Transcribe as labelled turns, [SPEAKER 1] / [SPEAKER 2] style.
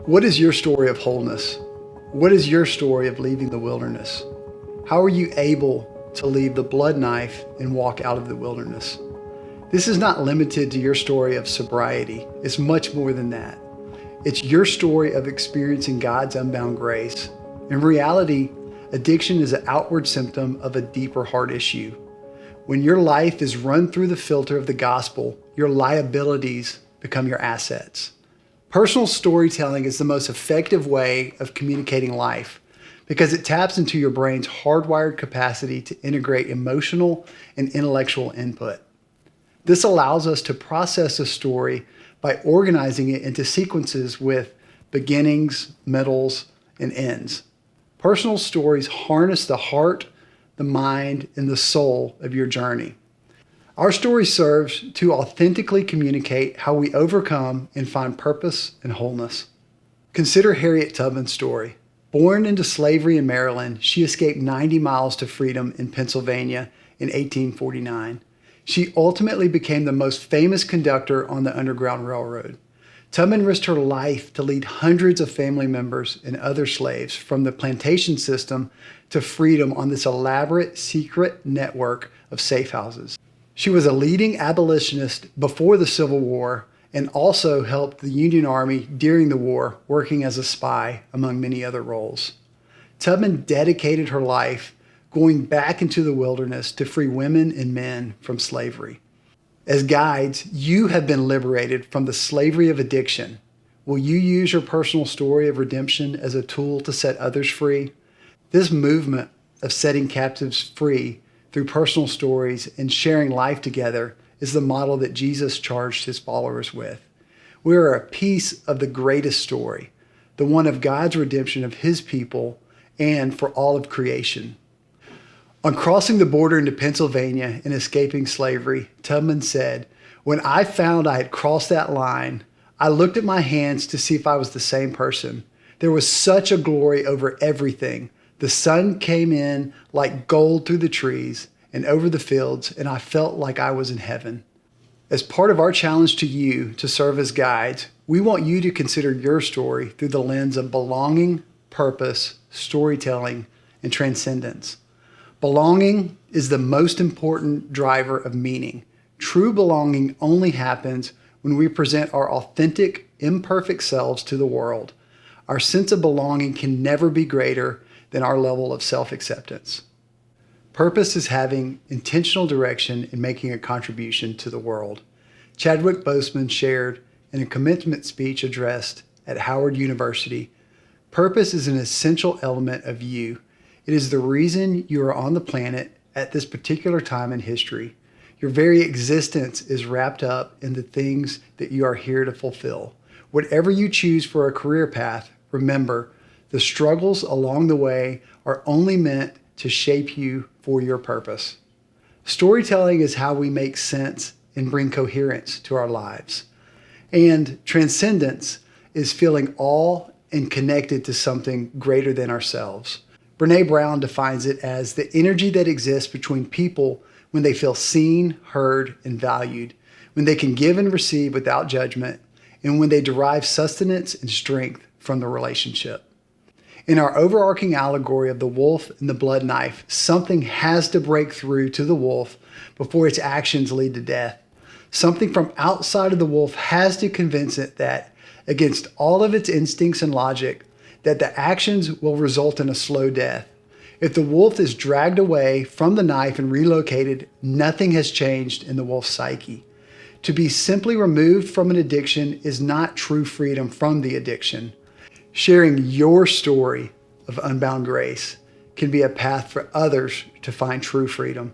[SPEAKER 1] What is your story of wholeness? What is your story of leaving the wilderness? How are you able to leave the blood knife and walk out of the wilderness? This is not limited to your story of sobriety. It's much more than that. It's your story of experiencing God's unbound grace. In reality, addiction is an outward symptom of a deeper heart issue. When your life is run through the filter of the gospel, your liabilities become your assets. Personal storytelling is the most effective way of communicating life because it taps into your brain's hardwired capacity to integrate emotional and intellectual input. This allows us to process a story by organizing it into sequences with beginnings, middles, and ends. Personal stories harness the heart, the mind, and the soul of your journey. Our story serves to authentically communicate how we overcome and find purpose and wholeness. Consider Harriet Tubman's story. Born into slavery in Maryland, she escaped 90 miles to freedom in Pennsylvania in 1849. She ultimately became the most famous conductor on the Underground Railroad. Tubman risked her life to lead hundreds of family members and other slaves from the plantation system to freedom on this elaborate secret network of safe houses. She was a leading abolitionist before the Civil War and also helped the Union Army during the war, working as a spy, among many other roles. Tubman dedicated her life going back into the wilderness to free women and men from slavery. As guides, you have been liberated from the slavery of addiction. Will you use your personal story of redemption as a tool to set others free? This movement of setting captives free through personal stories and sharing life together is the model that Jesus charged his followers with. We are a piece of the greatest story, the one of God's redemption of his people and for all of creation. On crossing the border into Pennsylvania and escaping slavery, Tubman said, "When I found I had crossed that line, I looked at my hands to see if I was the same person. There was such a glory over everything. The sun came in like gold through the trees and over the fields, and I felt like I was in heaven." As part of our challenge to you to serve as guides, we want you to consider your story through the lens of belonging, purpose, storytelling, and transcendence. Belonging is the most important driver of meaning. True belonging only happens when we present our authentic, imperfect selves to the world. Our sense of belonging can never be greater than our level of self-acceptance. Purpose is having intentional direction and making a contribution to the world. Chadwick Boseman shared in a commencement speech addressed at Howard University, "Purpose is an essential element of you. It is the reason you are on the planet at this particular time in history. Your very existence is wrapped up in the things that you are here to fulfill. Whatever you choose for a career path, remember, the struggles along the way are only meant to shape you for your purpose." Storytelling is how we make sense and bring coherence to our lives. And transcendence is feeling awe and connected to something greater than ourselves. Brené Brown defines it as the energy that exists between people when they feel seen, heard, and valued, when they can give and receive without judgment, and when they derive sustenance and strength from the relationship. In our overarching allegory of the wolf and the blood knife, something has to break through to the wolf before its actions lead to death. Something from outside of the wolf has to convince it that, against all of its instincts and logic, that the actions will result in a slow death. If the wolf is dragged away from the knife and relocated, nothing has changed in the wolf's psyche. To be simply removed from an addiction is not true freedom from the addiction. Sharing your story of unbound grace can be a path for others to find true freedom.